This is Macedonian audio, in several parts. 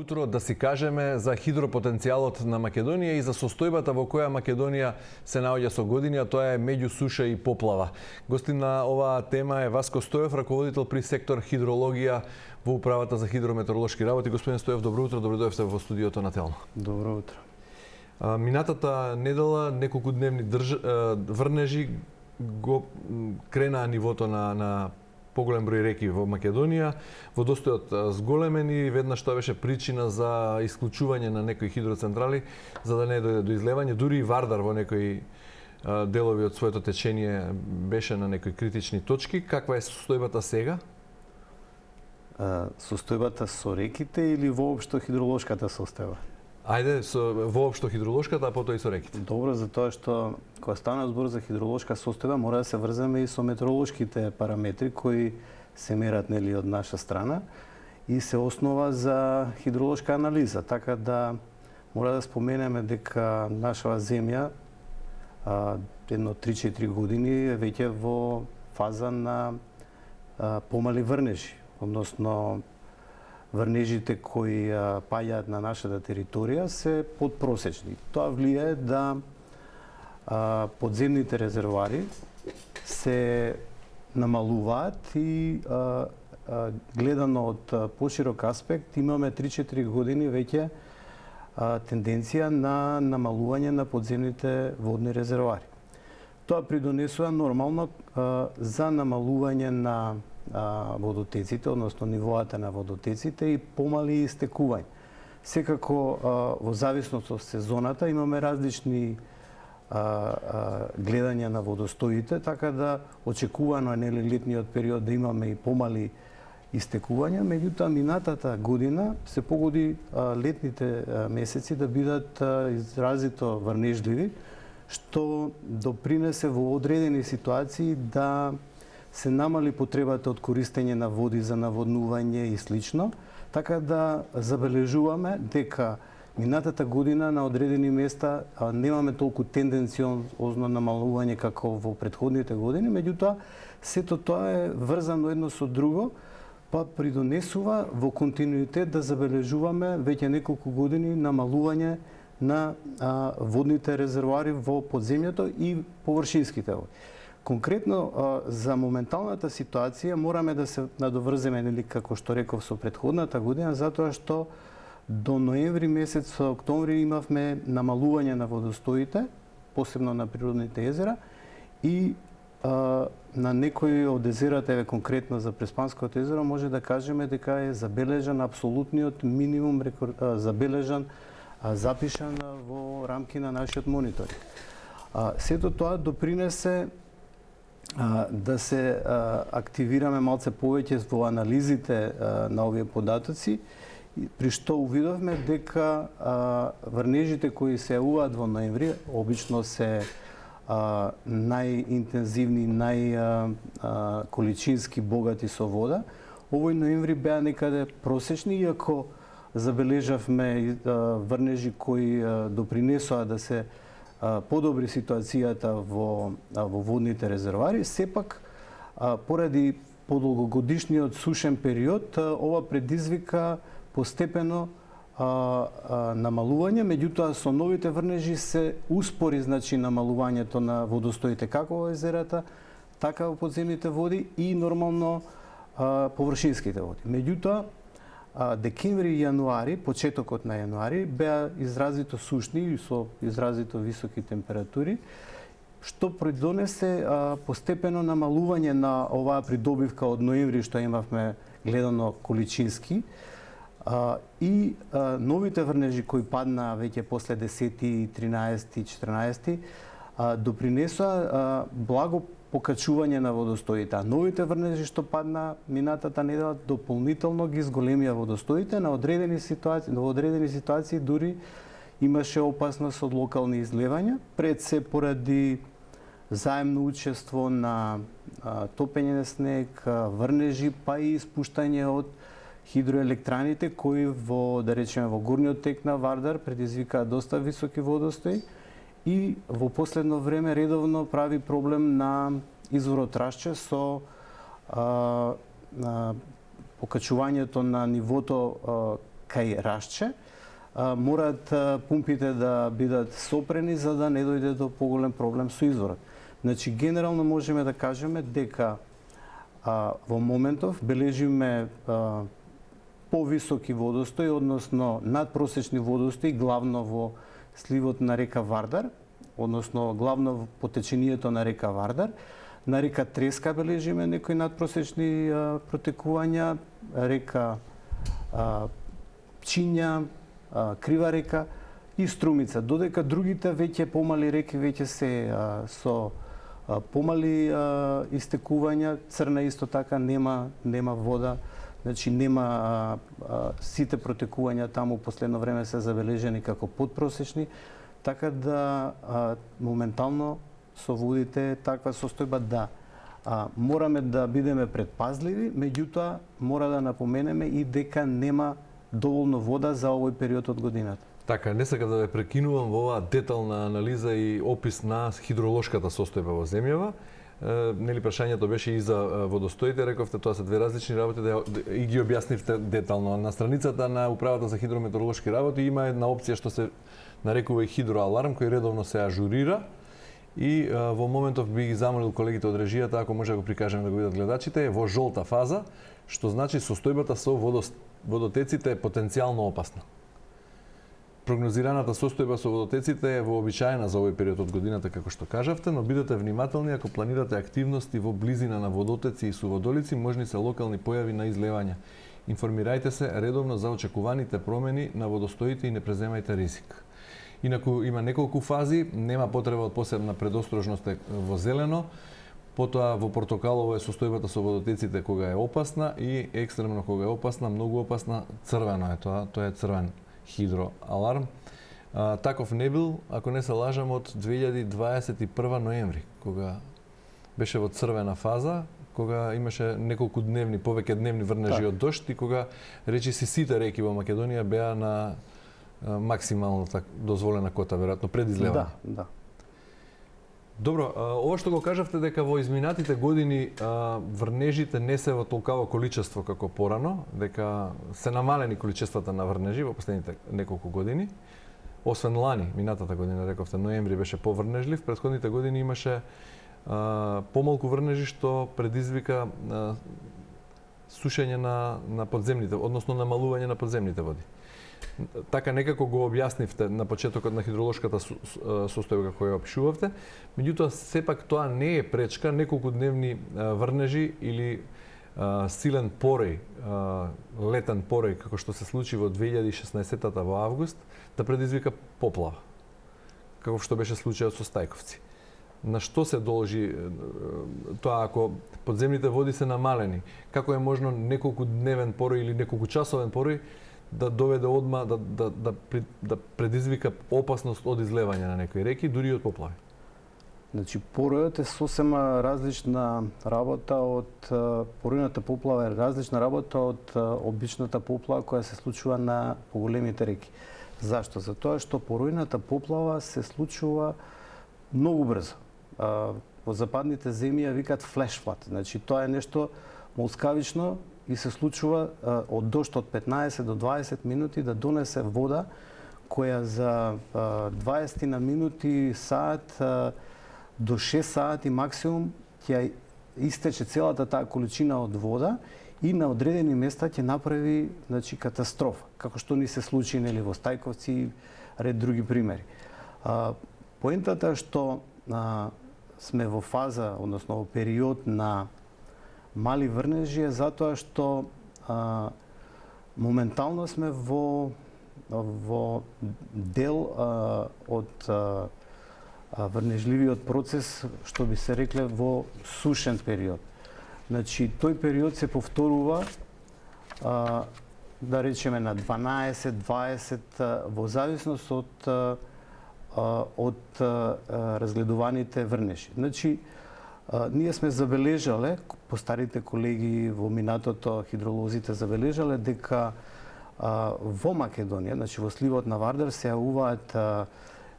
утро, да си кажеме за хидропотенцијалот на Македонија и за состојбата во која Македонија се наоѓа со години, а тоа е меѓу суша и поплава. Гостин на оваа тема е Васко Стоев, раководител при сектор хидрологија во Управата за хидрометеоролошки работи. Господин Стоев, добро утро, добро дојдовте во студиото на Телно. Добро утро. Минатата недела неколку дневни врнежи го кренаа нивото на поголем број реки во Македонија. Водостојот зголемен и веднаш тоа беше причина за исклучување на некои хидроцентрали за да не дојде до излевање. Дури и Вардар во некои делови од своето течение беше на некои критични точки. Каква е состојбата сега? Состојбата со реките или воопшто хидролошката состојба? Ајде, воопшто хидролошката, а потоа и со реките. Добро, затоа што кога стана збор за хидролошка состојба, мора да се врземе и со метеоролошките параметри кои се мерат нели од наша страна и се основа за хидролошка анализа. Така да мора да споменеме дека нашава земја едно 3-4 години е веќе во фаза на помали врнежи, односно врнежите кои паѓаат на нашата територија се подпросечни. Тоа влијае да подземните резервоари се намалуваат и гледано од поширок аспект имаме 3-4 години веќе тенденција на намалување на подземните водни резервоари. Тоа придонесува нормално за намалување на водотеците, односно нивоата на водотеците и помали истекување. Секако во зависност од сезоната имаме различни гледања на водостоите, така да очекувано е нели летниот период да имаме и помали истекувања, меѓутоа минатата година се погоди летните месеци да бидат изразито врнежливи, што допринесе во одредени ситуации да се намали потребата од користење на води за наводнување и слично, така да забележуваме дека минатата година на одредени места немаме толку тенденциозно намалување како во претходните години, меѓутоа сето тоа е врзано едно со друго, па придонесува во континуитет да забележуваме веќе неколку години намалување на водните резервоари во подземјето и површинските води. Конкретно за моменталната ситуација мораме да се надоврземе, нели како што реков, со претходната година, затоа што до ноември месец, октомври имавме намалување на водостоите, посебно на природните езера и на некои од езерата, еве конкретно за Преспанското езеро, може да кажеме дека е забележан апсолутниот минимум забележан запишан во рамки на нашиот мониторинг. Сето тоа допринесе да се активираме малце повеќе во анализите на овие податоци, при што увидовме дека врнежите кои се јавуваат во ноември обично се најинтензивни, најколичински богати со вода. Овој ноември беа некаде просечни, иако забележавме врнежи кои допринесоа да се подобри ситуацијата во водните резервоари, сепак поради подолгогодишниот сушен период ова предизвика постепено намалување, меѓутоа со новите врнежи се успори намалувањето на водостоите како во езерата, така во подземните води и нормално површинските води. Меѓутоа декември и јануари, почетокот на јануари, беа изразито сушни и со изразито високи температури, што придонесе постепено намалување на оваа придобивка од ноември што имавме гледано количински, и новите врнежи кои паднаа веќе после 10, 13, 14 допринесоа благо покачување на водостоите, а новите врнежи што падна минатата недела дополнително ги зголемија водостоите на одредени ситуации дури имаше опасност од локални излевања, пред се поради заемно учество на топење на снег, врнежи, па и испуштање од хидроелектраните кои во, да речеме, во горниот тек на Вардар предизвикаа доста високи водостои и во последно време редовно прави проблем на изворот Рашче со покачувањето на нивото кај Рашче, мораат пумпите да бидат сопрени за да не дојде до поголем проблем со изворот. Значи, генерално можеме да кажеме дека во моментов бележиме повисоки водостои, односно надпросечни водостои, главно во сливот на река Вардар, односно главно по течението на река Вардар. На река Треска бележиме некои надпросечни протекувања, река Пчиња, Крива река и Струмица, додека другите веќе помали реки веќе се со помали истекувања. Црна исто така нема вода, значи нема сите протекувања таму последно време се забележени како подпросечни, така да моментално со водите таква состојба да мораме да бидеме предпазливи, меѓутоа мора да напоменеме и дека нема доволно вода за овој период од годината. Така, не сакам да ве прекинувам во оваа детална анализа и опис на хидроложката состојба во земјава. Нели прашањето беше и за водостоите, рековте тоа се две различни работи, и ги објаснивте детално. На страницата на Управата за хидрометеоролошки работи има една опција што се нарекува и хидроаларм, кој редовно се ажурира. И во моментов би ги замолил колегите од режијата, ако може да го прикажеме да го видат гледачите, е во жолта фаза, што значи состојбата со водотеците е потенцијално опасна. Прогнозираната состојба со водотеците е вообичаена за овој период од годината, како што кажавте, но бидете внимателни ако планирате активности во близина на водотеци и суводолици, можни се локални појави на излевања. Информирајте се редовно за очекуваните промени на водостоите и не преземајте ризик. Инаку има неколку фази, нема потреба од посебна предострожност во зелено, потоа во портокалово е состојбата со водотеците кога е опасна и екстремно кога е опасна, многу опасна, црвено е тоа е црвен хидроаларм. Таков не бил, ако не се лажам, од 2021 ноември, кога беше во црвена фаза, кога имаше неколку дневни, повеќе дневни врнежи од дожд и кога речиси сите реки во Македонија беа на максимално дозволена кота, веројатно пред излевање. Да. Добро, ова што го кажавте дека во изминатите години врнежите не се во толкаво количество како порано, дека се намалени количествата на врнежи во последните неколку години. Освен лани, минатата година, рековте, ноември беше поврнежлив, претходните години имаше помалку врнежи што предизвика сушење на подземните, односно намалување на подземните води. Така некако го објаснивте на почетокот на хидроложката состојба која опишувавте, меѓутоа сепак тоа не е пречка неколку дневни врнежи или силен пореј, летен пореј, како што се случи во 2016-та во август, да предизвика поплава, како што беше случајот со Стајковци. На што се должи тоа ако подземните води се намалени? Како е можно неколку дневен порој или неколку часовен порој да доведе одма да предизвика опасност од излевање на некои реки, дури и од поплави? Значи, поројот е сосема различна работа од поројната поплава, е различна работа од обичната поплава која се случува на поголемите реки. Зашто? Затоа што поројната поплава се случува многу брзо. Во западните земји ја викаат флеш флад. Значи, тоа е нешто молскавично и се случува од дожд од 15 до 20 минути да донесе вода која за 20 на минути, саат до 6 сати максимум ќе истече целата таа количина од вода и на одредени места ќе направи, значи, катастрофа, како што ни се случи нели во Стајковци и ред други примери. Поентата е што сме во фаза, односно во период на мали врнежи е затоа што моментално сме во дел од врнежливиот процес, што би се рекле во сушен период. Значи, тој период се повторува да речеме на 12-20 во зависност од разгледуваните врнежи. Значи, ние сме забележале, постарите колеги во минатото хидролозите забележале дека во Македонија, значи во сливот на Вардар се јавуваат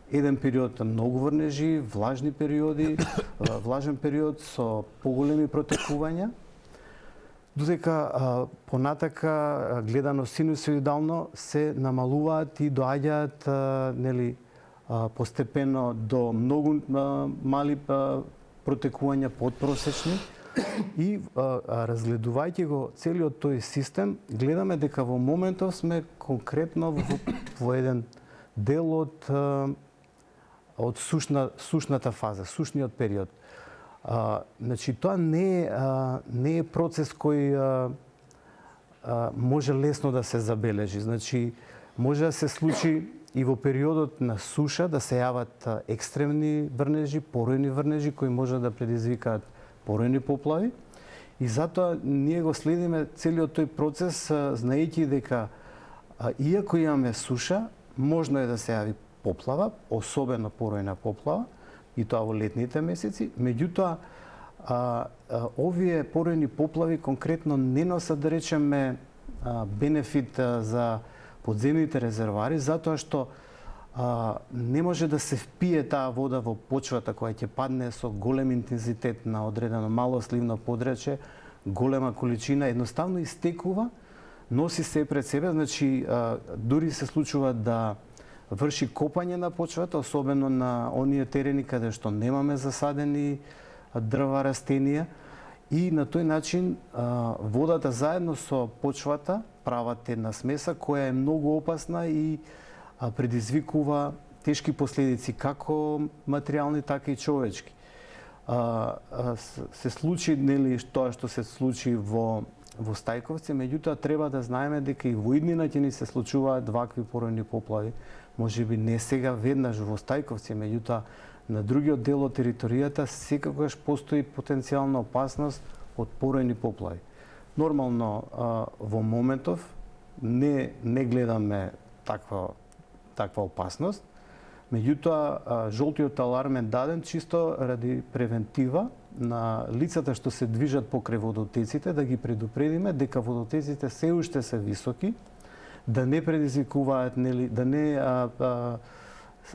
еден период многу врнежи, влажни периоди, влажен период со поголеми протекувања, додека понатака гледано синусоидално се намалуваат и доаѓаат нели постепено до многу мали протекувања подпросечни и разгледувајќи го целиот тој систем, гледаме дека во моментов сме конкретно во еден дел од сушната фаза, сушниот период. Значи тоа не е процес кој може лесно да се забележи. Значи може да се случи и во периодот на суша да се јават екстремни врнежи, поројни врнежи кои може да предизвикаат поројни поплави. И затоа ние го следиме целиот тој процес, знаејќи дека иако имаме суша, можно е да се јави поплава, особено поројна поплава, и тоа во летните месеци. Меѓутоа, овие поројни поплави конкретно не носат, да речеме, бенефит за подземните резервари, затоа што не може да се впие таа вода во почвата која ќе падне со голем интензитет на одредено мало сливно подрече, голема количина, едноставно истекува, носи се пред себе, значи дури се случува да врши копање на почвата, особено на оние терени каде што немаме засадени дрва, растенија, и на тој начин водата заедно со почвата прават една смеса која е многу опасна и предизвикува тешки последици, како материјални, така и човечки. Се случи, нели, тоа што се случи во Стајковци, меѓутоа треба да знаеме дека и во иднина ќе ни се случуваат вакви поројни поплави. Може би не сега веднаш во Стајковци, меѓутоа на другиот дел од територијата секогаш постои потенцијална опасност од поројни поплави. Нормално во моментов не гледаме таква опасност, меѓутоа жолтиот аларм е даден чисто ради превентива на лицата што се движат покрај водотеците, да ги предупредиме дека водотеците се уште се високи, да не предизвикуваат, нели, да не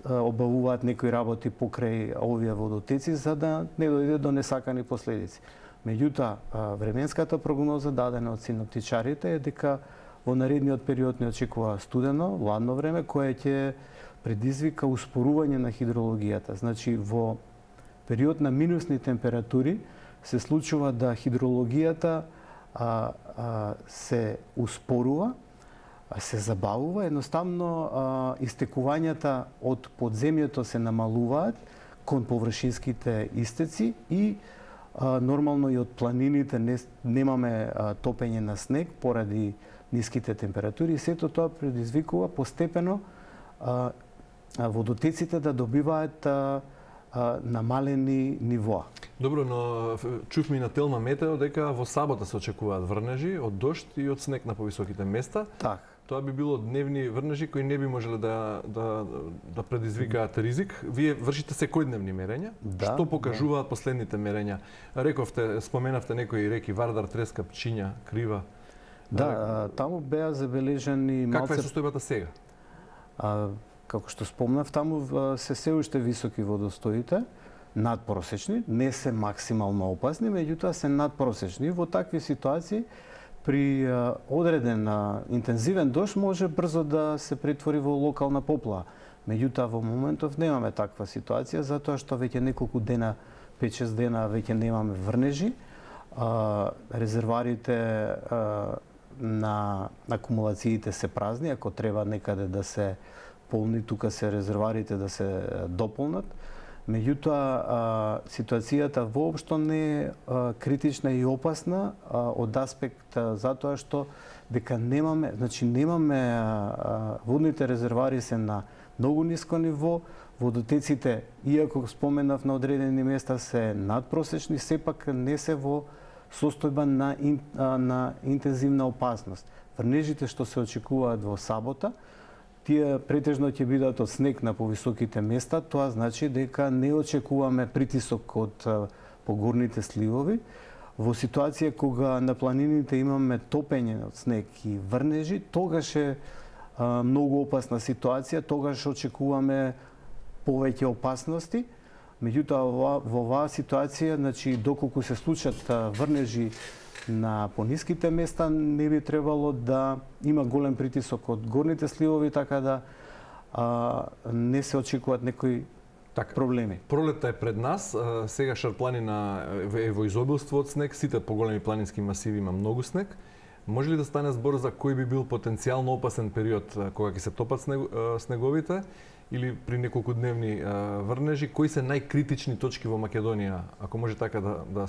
обавуваат некои работи покрај овие водотеци, за да не дојде до несакани последици. Меѓутоа, временската прогноза дадена од синоптичарите е дека во наредниот период не очекува студено, ладно време, кое ќе предизвика успорување на хидрологијата. Значи, во период на минусни температури се случува да хидрологијата се успорува, се забавува, едноставно истекувањата од подземјето се намалуваат кон површинските истеци и нормално и од планините немаме топење на снег поради ниските температури и сето тоа предизвикува постепено водотеците да добиваат намалени нивоа. Добро, но чувме и на Телма Метео дека во сабота се очекуваат врнежи од дожд и од снег на повисоките места. Так. Тоа би било дневни врнежи кои не би можеле да предизвикаат ризик. Вие вршите секојдневни мерења. Да, Што покажуваат последните мерења? Рековте, споменавте некои реки Вардар, Треска, Пчиња, Крива. Да, таму беа забележани Каква е состојбата сега? Како што спомнав, таму се уште високи водостоите, надпросечни, не се максимално опасни, меѓутоа се надпросечни. Во такви ситуации при одреден интензивен дожд може брзо да се претвори во локална поплава. Меѓутоа во моментов немаме таква ситуација затоа што веќе неколку дена, 5-6 дена веќе немаме врнежи. Резерварите на акумулациите се празни, ако треба некаде да се полни, тука се резерварите да се дополнат. Меѓутоа, ситуацијата воопшто не е критична и опасна од аспект затоа што дека немаме водните резервари се на многу ниско ниво, водотеците, иако споменав на одредени места се надпросечни, сепак не се во состојба на интензивна опасност. Врнежите што се очекуваат во сабота, тие претежно ќе бидат од снег на повисоките места, тоа значи дека не очекуваме притисок од погорните сливови. Во ситуација кога на планините имаме топење од снег и врнежи, тогаш е многу опасна ситуација, тогаш очекуваме повеќе опасности. Меѓутоа во оваа ситуација, значи доколку се случат врнежи на пониските места не би требало да има голем притисок од горните сливови, така да не се очекуваат некои проблеми. Пролетта е пред нас, сега Шарпланина е во изобилство од снег, сите поголеми планински масиви има многу снег. Може ли да стане збор за кој би бил потенцијално опасен период кога ќе се топат снеговите или при неколку дневни врнежи? Кои се најкритични точки во Македонија, ако може така да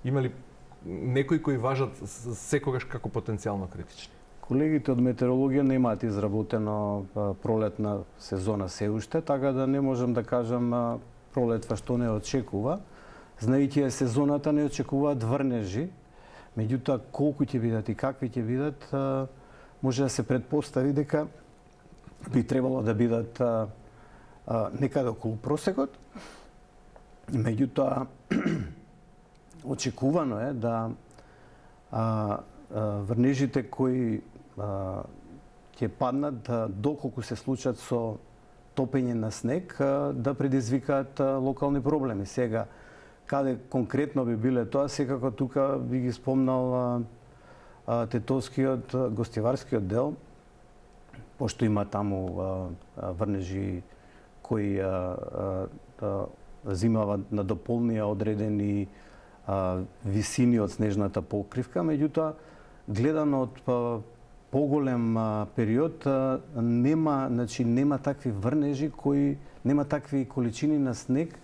има ли некои кои важат секогаш како потенцијално критични? Колегите од метеорологија немаат изработено пролетна сезона се уште, така да не можам да кажам пролетва што не очекува. Знаејќи сезоната не очекуваат врнежи, меѓутоа колку ќе бидат и какви ќе бидат, може да се предпостави дека би требало да бидат некаде околу просекот. Меѓутоа очекувано е да врнежите кои ќе паднат, доколку се случат со топење на снег, да предизвикаат локални проблеми. Сега, каде конкретно би биле тоа, секако тука би ги спомнал Тетовскиот, гостиварскиот дел, пошто има таму врнежи кои зимават на дополнија одредени висини од снежната покривка, меѓутоа гледано од поголем период нема такви врнежи кои нема такви количини на снег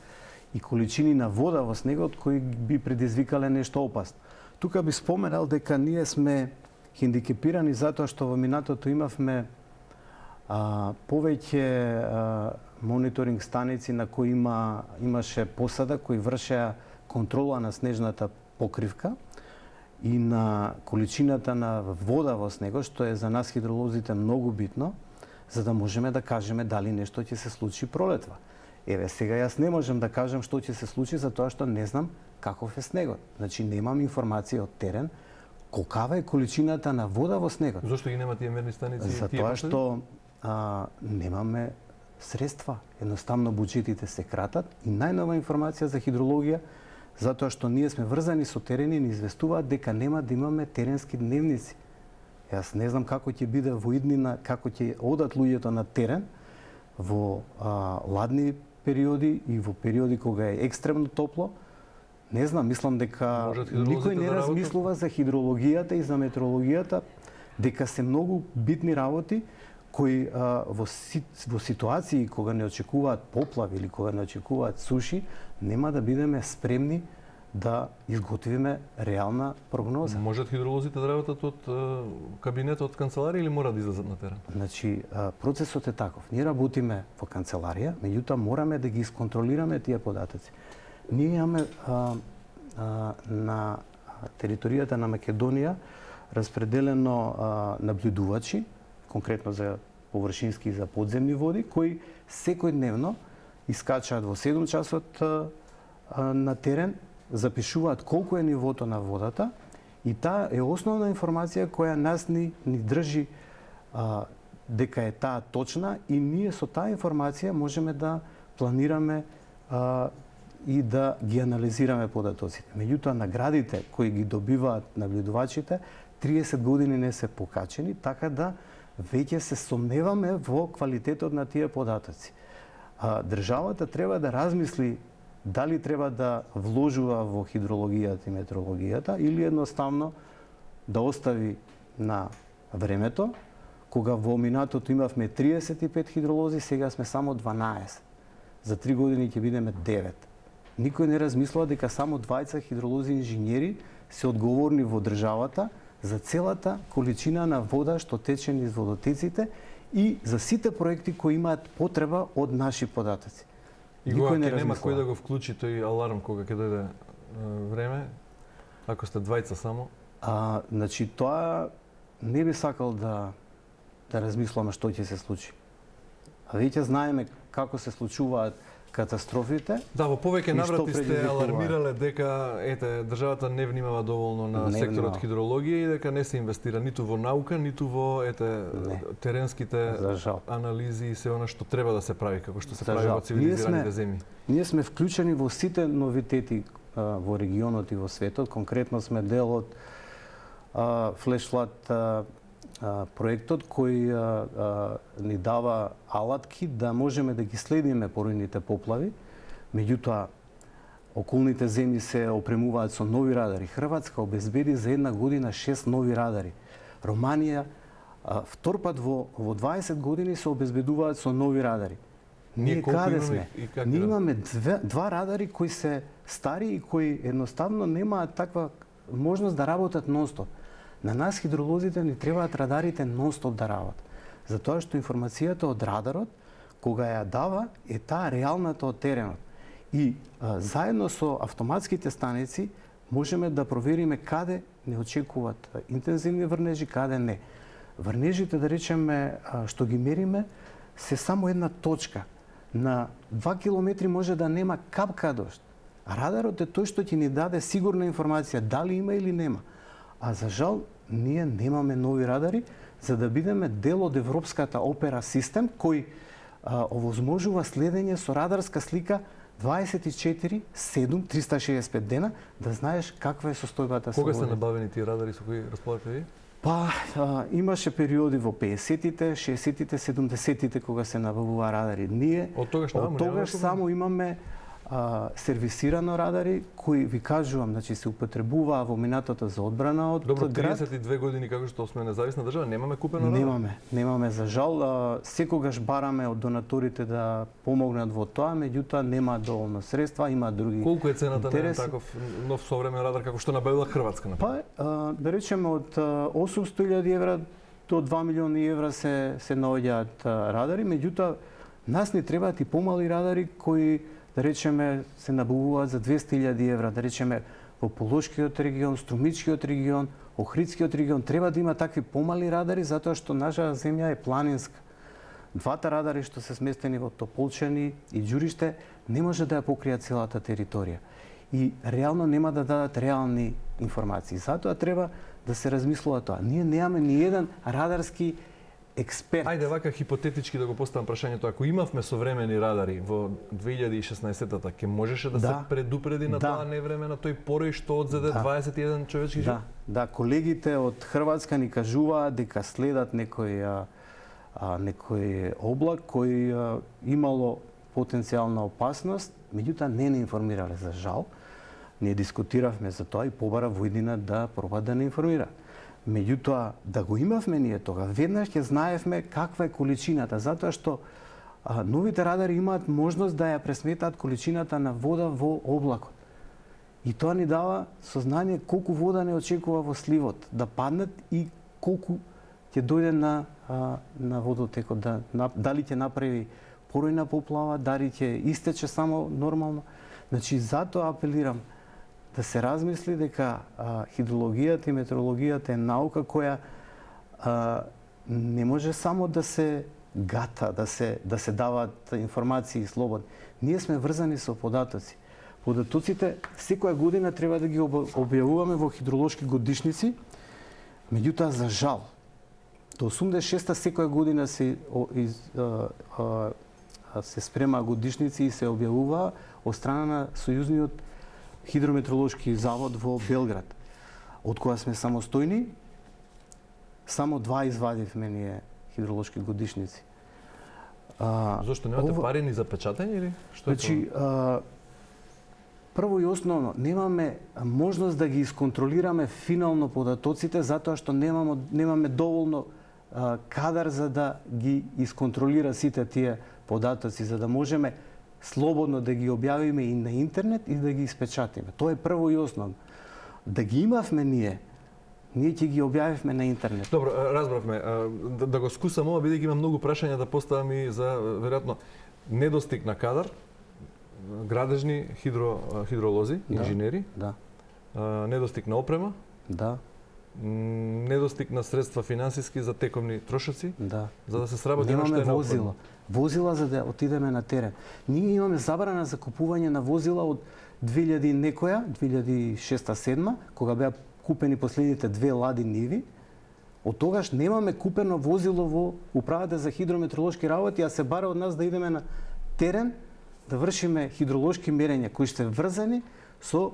и количини на вода во снегот кои би предизвикале нешто опасно. Тука би споменал дека ние сме хендикепирани затоа што во минатото имавме повеќе мониторинг станици на кои имаше посада кои вршеа контрола на снежната покривка и на количината на вода во снегот, што е за нас хидролозите многу битно, за да можеме да кажеме дали нешто ќе се случи пролетва. Еве, сега јас не можам да кажам што ќе се случи затоа што не знам каков е снегот. Значи немам информација од терен колкава е количината на вода во снегот. Зошто ги нема тие мерни станици? Затоа што немаме средства. Едноставно буџетите се кратат и најнова информација за хидрологија, затоа што ние сме врзани со терен и ни известуваат дека нема да имаме теренски дневници. Јас не знам како ќе биде во иднина, како ќе одат луѓето на терен во ладни периоди и во периоди кога е екстремно топло. Не знам, мислам дека никој не размислува за хидрологијата и за метеорологијата, дека се многу битни работи кои во ситуации кога не очекуваат поплави или кога не очекуваат суши, нема да бидеме спремни да изготвиме реална прогноза. Можат хидролозите да работат од кабинетот, од канцеларија или мора да излезат на терен? Значи, процесот е таков. Ние работиме во канцеларија, меѓутоа мораме да ги исконтролираме тие податоци. Ние имаме на територијата на Македонија распределено наблюдувачи, конкретно за површински и за подземни води, кои секојдневно искачаат во 7 часот на терен, запишуваат колку е нивото на водата и таа е основна информација која нас ни држи дека е таа точна и ние со таа информација можеме да планираме и да ги анализираме податоците. Меѓутоа, наградите кои ги добиваат наблюдувачите 30 години не се покачени, така да веќе се сомневаме во квалитетот на тие податоци. Државата треба да размисли дали треба да вложува во хидрологијата и метеорологијата или едноставно да остави на времето, кога во минатото имавме 35 хидролози, сега сме само 12. За 3 години ќе бидеме 9. Никој не размислува дека само 20 хидролози инженери се одговорни во државата за целата количина на вода што тече низ водотеците и за сите проекти кои имаат потреба од наши податоци. И кога ќе нема кој да го вклучи тој аларм кога ќе дојде време, ако сте двајца само? Значи, тоа не би сакал да размислуваме што ќе се случи. Веќе знаеме како се случуваат катастрофите. Да, во повеќе наврати сте алармирале дека државата не внимава доволно на секторот хидрологија и дека не се инвестира ниту во наука, ниту во теренските анализи и се она што треба да се прави, како што се прави во цивилизираните земји. Ние сме вклучени во сите новитети во регионот и во светот. Конкретно сме дел од Flash Flood проектот кој ни дава алатки да можеме да ги следиме поредните поплави. Меѓутоа, околните земји се опремуваат со нови радари. Хрватска обезбеди за една година 6 нови радари. Романија втор пат во 20 години се обезбедуваат со нови радари. Ние каде сме? Ние имаме два радари кои се стари и кои едноставно немаат таква можност да работат нон-стоп. На нас хидролозите ни требаат радарите нон-стоп да работат. Затоа што информацијата од радарот, кога ја дава, е таа реалната од теренот. И заедно со автоматските станици можеме да провериме каде не очекуваат интензивни врнежи, каде не. Врнежите, да речеме, што ги мериме, се само една точка. На 2 километри може да нема капка дожд. А радарот е тој што ќе ни даде сигурна информација дали има или нема. А за жал, ние немаме нови радари, за да бидеме дел од европската опера систем, кој овозможува следење со радарска слика 24/7, 365 дена, да знаеш каква е состојбата со Кога се набавени тие радари со кои располагате ви? Па, имаше периоди во 50-тите, 60-тите, 70-тите кога се набавува радари. Ние од тогаш само имаме сервисирано радари кои ви кажувам, значи се употребуваа во минатата за одбрана од Добро, град. 32 години како што сме независна држава, немаме купено радар? Немаме за жал. Секогаш бараме од донаторите да помогнат во тоа, меѓутоа нема доволно средства, има други. Колку е цената на таков нов современ радар како што набавила Хрватска например? Па, да речеме од 800.000 евра до 2 милиони евра се наоѓаат радари, меѓутоа нас ни требаат и помали радари кои, да речеме, се набавуваат за 200.000 евра, да речеме во Полошкиот регион, Струмичкиот регион, Охридскиот регион, треба да има такви помали радари затоа што наша земја е планинска. Двата радари што се сместени во Тополчани и Ѓуриште не може да ја покријат целата територија и реално нема да дадат реални информации. Затоа треба да се размислува тоа. Ние немаме ни еден радарски експерт. Ајде вака хипотетички да го поставам прашањето, ако имавме современи радари во 2016-та, ќе можеше да се предупреди на тоа невреме, на тој порој што одзеде 21 човечки живот? Да, колегите од Хрватска ни кажуваат дека следат некој облак кој имало потенцијална опасност, меѓутоа не информирале за жал. Ние дискутиравме за тоа и побара Војдина да проба да не информира. Меѓутоа, да го имавме ние тога, веднаш ќе знаевме каква е количината, затоа што новите радари имаат можност да ја пресметаат количината на вода во облакот. И тоа ни дава сознание колку вода не очекува во сливот да паднат и колку ќе дојде на водотекот, дали ќе направи поројна поплава, дали ќе истече само нормално. Значи, затоа апелирам да се размисли дека хидрологијата и метеорологијата е наука која не може само да се гата, да се даваат информации слободно. Ние сме врзани со податоци. Податоците секоја година треба да ги објавуваме во хидролошки годишници, меѓутоа за жал до 86-та секоја година се спрема годишници и се објавува од страна на Сојузниот хидрометеоролошки завод во Белград. Од кога сме самостојни, само 2 извадивме ние хидролошки годишници. Зошто немате пари ни за печатење или што е тоа? Прво и основно, немаме можност да ги исконтролираме финално податоците затоа што немаме доволно кадар за да ги исконтролира сите тие податоци, за да можеме слободно да ги објавиме и на интернет и да ги испечатиме. Тоа е прво и основно. Да ги имавме ние ќе ги објавивме на интернет. Добро, разбравме. Да го скусам ова, бидејќи има многу прашања да поставам и за, веројатно, недостиг на кадар, градежни хидролози, инженери, недостиг на опрема, недостиг на средства финансиски за тековни трошоци, за да се сработи она што е необходно. Возила за да отидеме на терен. Ние имаме забрана за купување на возила од 2006-2007, кога беа купени последните 2 лади ниви. Од тогаш немаме купено возило во Управата за хидрометеоролошки работи, а се бара од нас да идеме на терен, да вршиме хидролошки мерења кои се врзани со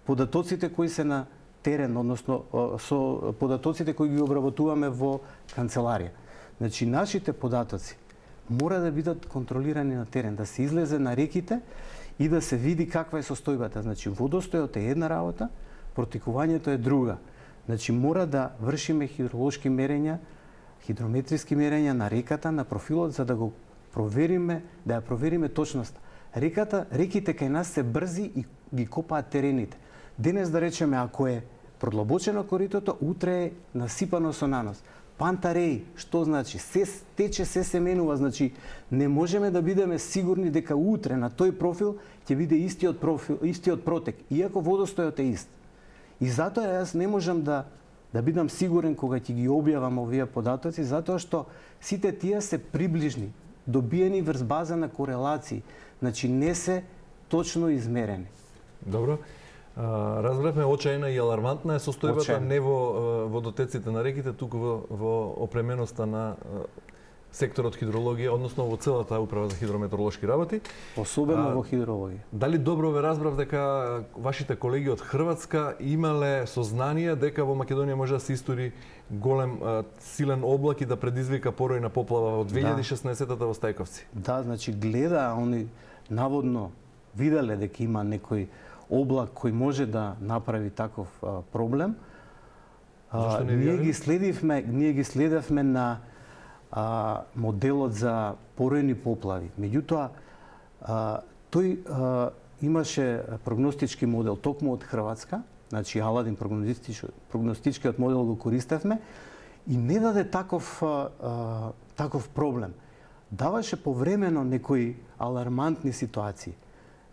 податоците кои се на терен, односно со податоците кои ги обработуваме во канцеларија. Значи, нашите податоци мора да бидат контролирани на терен, да се излезе на реките и да се види каква е состојбата. Значи, водостојот е една работа, протекувањето е друга. Значи, мора да вршиме хидролошки мерења, хидрометриски мерења на реката, на профилот, за да го провериме, да ја провериме точноста. Реките кај нас се брзи и ги копаат терените. Денес, да речеме, ако е продлабочено коритото, утре е насипано со нанос. Пантареи, што значи? Се тече, се менува, значи не можеме да бидеме сигурни дека утре на тој профил ќе биде истиот протек, иако водостојот е ист. И затоа јас не можам да бидам сигурен кога ќе ги објавам овие податоци, затоа што сите тие се приближни, добиени врз база на корелации, значи не се точно измерени. Добро. Разбравме, очајна и алармантна е состојбата не во водотеците на реките, туку во опременоста на секторот хидрологија, односно во целата управа за хидрометеоролошки работи. Особено во хидрологија. Дали добро ве разбрав дека вашите колеги од Хрватска имале сознание дека во Македонија може да се истори голем силен облак и да предизвика поројна поплава во 2016-та во Стајковци? Да, значи они наводно виделе дека има некој облак кој може да направи таков проблем. Ние ги следевме на моделот за поројни поплави. Меѓутоа, тој имаше прогностички модел токму од Хрватска, значи Аладин прогностичкиот модел го користевме и не даде таков проблем. Даваше повремено некои алармантни ситуации.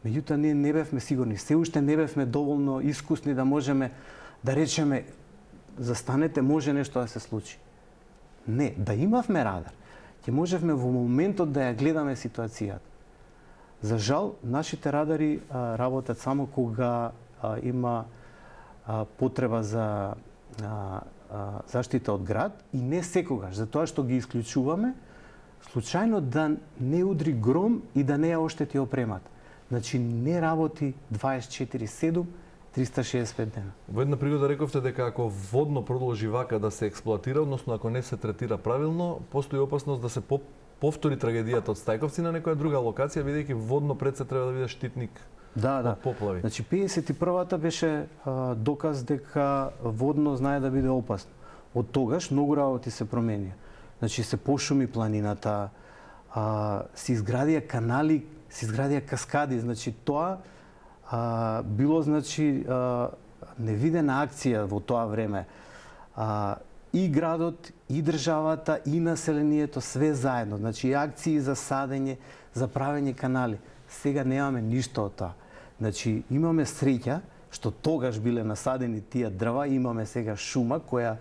Меѓутоа, ние не бевме сигурни, се уште не бевме доволно искусни да можеме да речеме застанете, може нешто да се случи. Не, да имавме радар, ќе можевме во моментот да ја гледаме ситуацијата. За жал, нашите радари работат само кога има потреба за заштита од град и не секогаш, затоа што ги исклучуваме случајно да не удри гром и да не ја оштети опремата. Значи не работи 24/7, 365 дена. Во една пригода рековте дека ако водно продолжи вака да се експлоатира, односно ако не се третира правилно, постои опасност да се повтори трагедијата од Стајковци на некоја друга локација, бидејќи водно пред се треба да биде штитник од поплави. Значи 51-та беше доказ дека водно знае да биде опасно. Од тогаш многу работи се променија. Значи се пошуми планината, се изградија канали, се изградија каскади, значи тоа било невидена акција во тоа време. И градот, и државата, и населението, све заедно. Значи акции за садење, за правење канали. Сега немаме ништо од тоа. Значи имаме среќа што тогаш биле насадени тие дрва, имаме сега шума која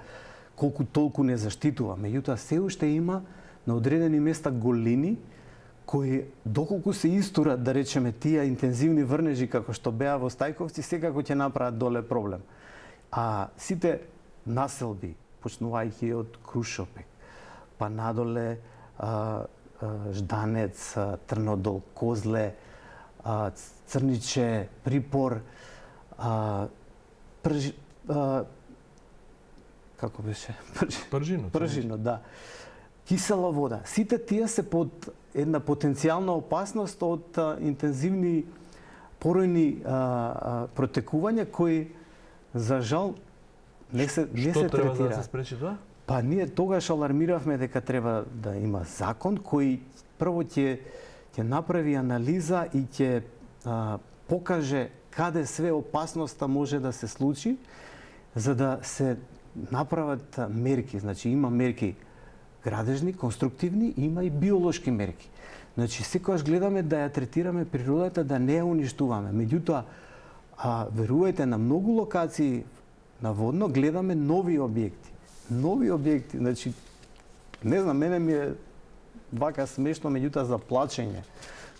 колку толку не заштитува. Меѓутоа се уште има на одредени места голини кои доколку се истурат, да речеме, тие интензивни врнежи како што беа во Стајковци, секако ќе направат доле проблем. А сите населби, почнувајќи од Крушопек, па надоле Жданец, Трнодол, Козле, Црниче, Припор, како беше? Пржино, да. Кисела вода. Сите тие се под една потенцијална опасност од интензивни поројни протекувања кои за жал не се третира. Што треба да се спречи тоа? Па ние тогаш алармиравме дека треба да има закон кој прво ќе направи анализа и ќе покаже каде све опасноста може да се случи, за да се направат мерки. Значи има мерки градежни, конструктивни, има и биолошки мерки. Значи секогаш гледаме да ја третираме природата, да не ја уништуваме. Меѓутоа, верувајте, на многу локации на водно гледаме нови објекти. Нови објекти, значи не знам, мене ми е вака смешно, меѓутоа за плачење.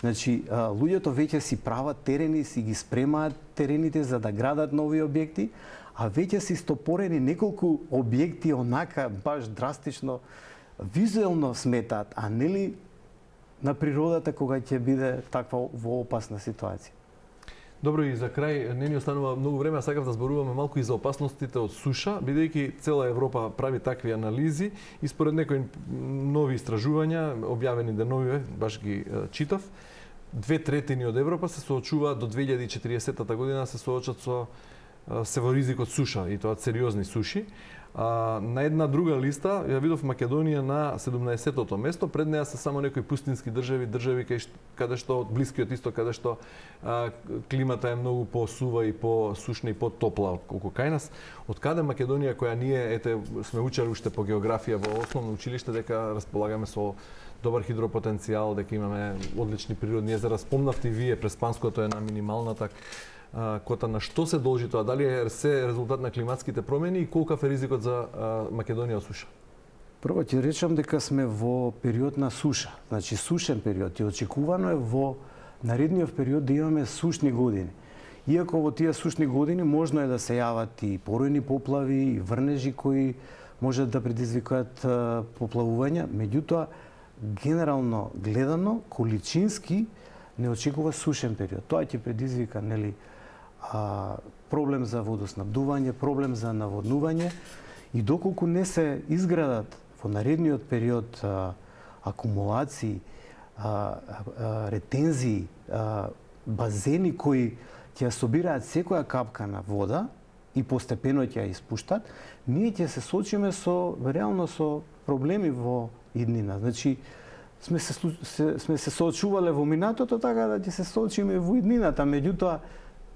Значи луѓето веќе си прават терени, си ги спремаат терените за да градат нови објекти, а веќе си стопорени неколку објекти онака баш драстично визуелно сметаат, а нели на природата кога ќе биде таква во опасна ситуација. Добро, и за крај не ни останува многу време, а сакав да зборуваме малку и за опасностите од суша, бидејќи цела Европа прави такви анализи и според некои нови истражувања, објавени деновиве, баш ги читав, 2/3 од Европа се соочуваат до 2040 година се соочат со се во ризик од суша, и тоа сериозни суши. На една друга листа ја видов Македонија на 17-тото место, пред неа се само некои пустински држави каде што од Блискиот исток, каде што климата е многу посува и посушна и потопла отколку кај нас. Од каде Македонија, која ние сме учели уште по географија во основно училиште, дека располагаме со добар хидропотенцијал, дека имаме одлични природни езера. Спомнавте и вие Преспанското е на минималната кота. На што се должи тоа? Дали е се резултат на климатските промени и колкав е ризикот за Македонија од суша? Прво ќе речам дека сме во период на суша, значи сушен период, и очекувано е во наредниот период да имаме сушни години. Иако во тие сушни години можно е да се јават и поројни поплави и врнежи кои можат да предизвикаат поплавувања, меѓутоа генерално гледано, количински не очекува сушен период. Тоа ќе предизвика, нели, проблем за водоснабдување, проблем за наводнување, и доколку не се изградат во наредниот период акумулации, ретензии, базени кои ќе собираат секоја капка на вода и постепено ќе ја испуштат, ние ќе се соочиме реално со проблеми во иднина. Значи, сме се соочувале во минатото, така да ќе се соочиме во иднината. Меѓутоа,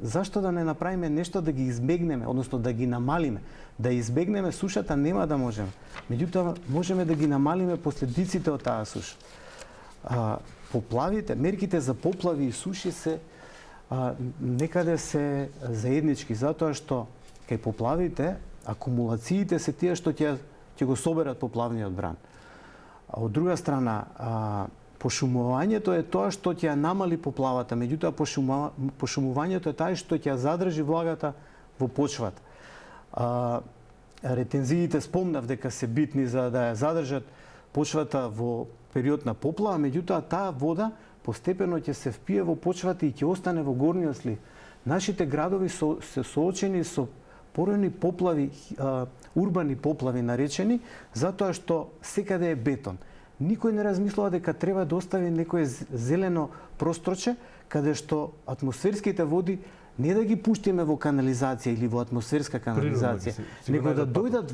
зашто да не направиме нешто да ги избегнеме, односно да ги намалиме? Да избегнеме сушата нема да можеме. Меѓутоа, можеме да ги намалиме последиците од таа суша. Поплавите, мерките за поплави и суши се некаде се заеднички, затоа што кај поплавите акумулациите се тие што ќе го соберат поплавниот бран. А од друга страна, пошумувањето е тоа што ќе намали поплавата, меѓутоа пошумувањето е тоа што ќе задржи влагата во почвата. Ретензиите спомнав дека се битни за да ја задржат почвата во период на поплава, меѓутоа таа вода постепено ќе се впие во почвата и ќе остане во горниот слив. Нашите градови се соочени со поројни поплави, урбани поплави наречени, затоа што секаде е бетон. Никој не размислува дека треба да остави некое зелено просторче, каде што атмосферските води не да ги пуштиме во канализација или во атмосферска канализација, него да дојдат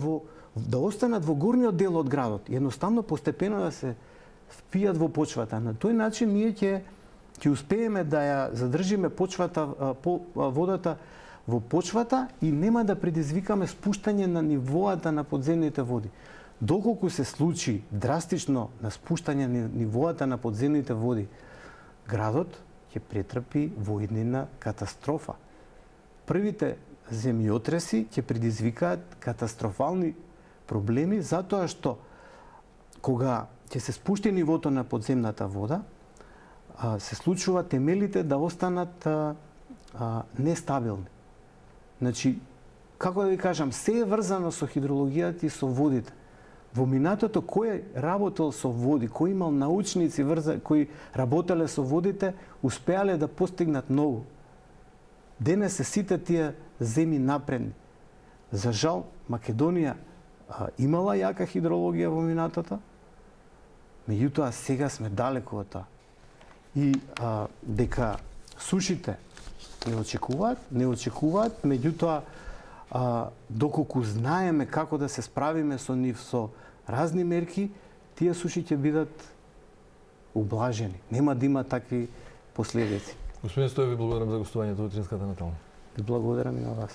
да останат во горниот дел од градот, едноставно постепено да се впијат во почвата. На тој начин ние ќе успееме да ја задржиме водата во почвата и нема да предизвикаме спуштање на нивоата на подземните води. Доколку се случи драстично на спуштање на нивоата на подземните води, градот ќе претрпи во иднина катастрофа. Првите земјотреси ќе предизвикаат катастрофални проблеми, затоа што кога ќе се спушти нивото на подземната вода, се случува темелите да останат нестабилни. Значи, како да ви кажам, се е врзано со хидрологијата и со водите. Во минатото кој е работел со води, кој имал научници кои работеле со водите, успеале да постигнат многу. Денес се сите тие земји напредни. За жал, Македонија имала јака хидрологија во минатото, меѓутоа сега сме далеку од тоа. И дека сушите не очекуваат, меѓутоа доколку знаеме како да се справиме со нив со разни мерки, тие суши ќе бидат ублажени. Нема да има такви последици. Господин Стоев, ви благодарам за гостувањето во утринската Натална. Ви благодарам и на вас.